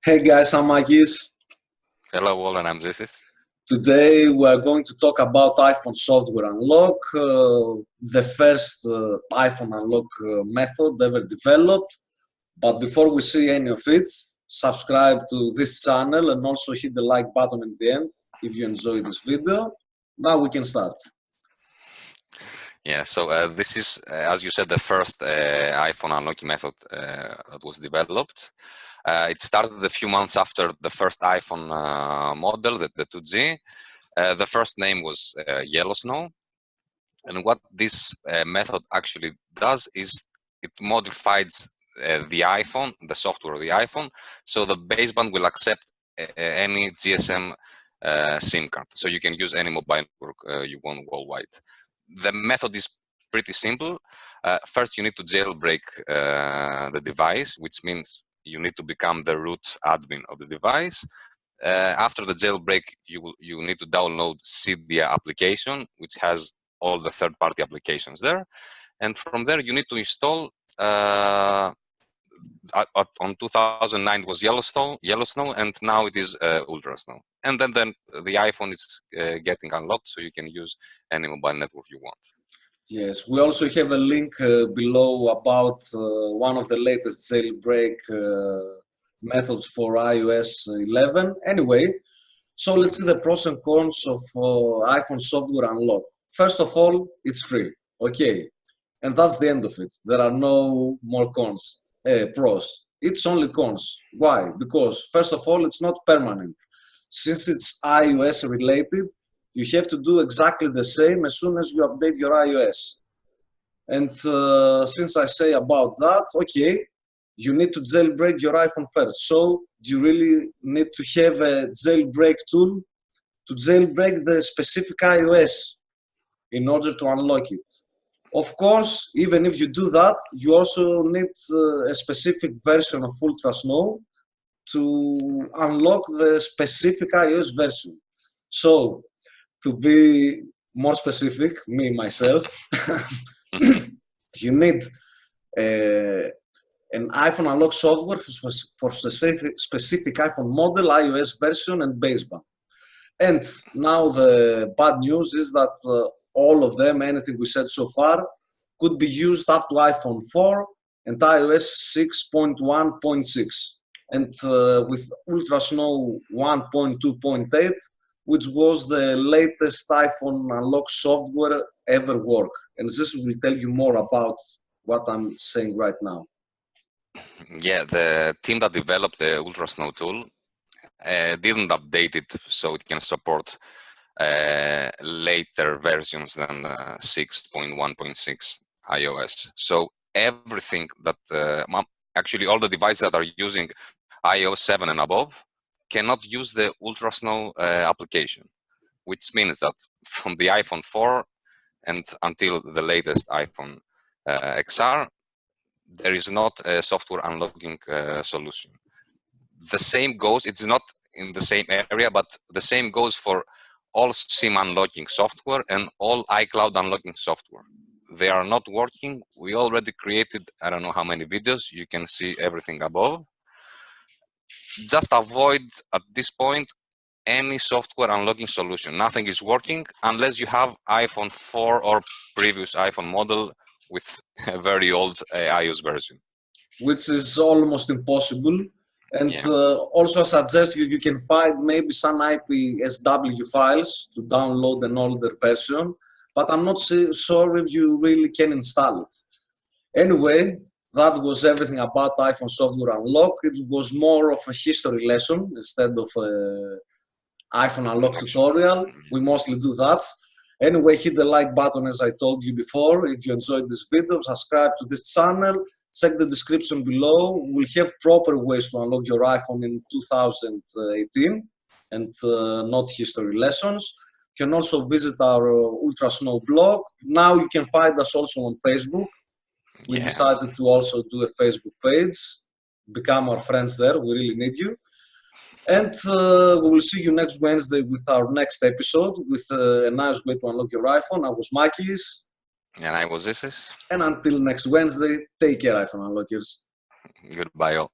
Hey guys, I'm Magis. Hello all, and I'm Zisis. Today we are going to talk about iPhone software unlock, the first iPhone unlock method ever developed. But before we see any of it, subscribe to this channel and also hit the like button at the end if you enjoyed this video. Now we can start. Yeah, so this is, as you said, the first iPhone unlocking method that was developed. It started a few months after the first iPhone model, the 2G. The first name was YellowSnow. And what this method actually does is it modifies the iPhone, the software of the iPhone, so the baseband will accept any GSM SIM card. So you can use any mobile network you want worldwide. The method is pretty simple. First, you need to jailbreak the device, which means you need to become the root admin of the device. After the jailbreak, you need to download Cydia application, which has all the third-party applications there. And from there, you need to install, on 2009 it was YellowSnow, and now it is UltraSnow. And then the iPhone is getting unlocked, so you can use any mobile network you want. Yes, we also have a link below about one of the latest jailbreak methods for iOS 11. Anyway, so let's see the pros and cons of iPhone software unlock. First of all, it's free, okay, and that's the end of it. There are no more pros. It's only cons. Why? Because first of all, it's not permanent. Since it's iOS related, you have to do exactly the same as soon as you update your iOS. And since I say about that, okay, you need to jailbreak your iPhone first. So you really need to have a jailbreak tool to jailbreak the specific iOS in order to unlock it. Of course, even if you do that, you also need a specific version of UltraSnow to unlock the specific iOS version. So, to be more specific, me, myself, you need an iPhone unlock software for specific iPhone model, iOS version, and baseband. And now the bad news is that all of them, anything we said so far, could be used up to iPhone 4 and iOS 6.1.6. And with UltraSnow 1.2.8, which was the latest iPhone unlock software ever work. And this will tell you more about what I'm saying right now. Yeah, the team that developed the UltraSnow tool didn't update it so it can support later versions than 6.1.6 iOS. So everything that, actually all the devices that are using iOS 7 and above cannot use the UltraSnow application, which means that from the iPhone 4 and until the latest iPhone XR, there is not a software unlocking solution. The same goes, it's not in the same area, but the same goes for all SIM unlocking software and all iCloud unlocking software. They are not working. We already created, I don't know how many videos, you can see everything above. Just avoid, at this point, any software unlocking solution. Nothing is working unless you have iPhone 4 or previous iPhone model with a very old iOS version. Which is almost impossible. And yeah. Also I suggest you can find maybe some IPSW files to download an older version, but I'm not sure if you really can install it. Anyway, that was everything about iPhone software unlock. It was more of a history lesson instead of an iPhone unlock tutorial. We mostly do that. Anyway, hit the like button as I told you before. If you enjoyed this video, subscribe to this channel. Check the description below. We'll have proper ways to unlock your iPhone in 2018 and not history lessons. You can also visit our UltraSnow blog. Now you can find us also on Facebook. We decided to also do a Facebook page. Become our friends there. We really need you. And we will see you next Wednesday with our next episode with a nice way to unlock your iPhone. I was Makis. And I was Isis. And until next Wednesday, take care, iPhone unlockers. Goodbye all.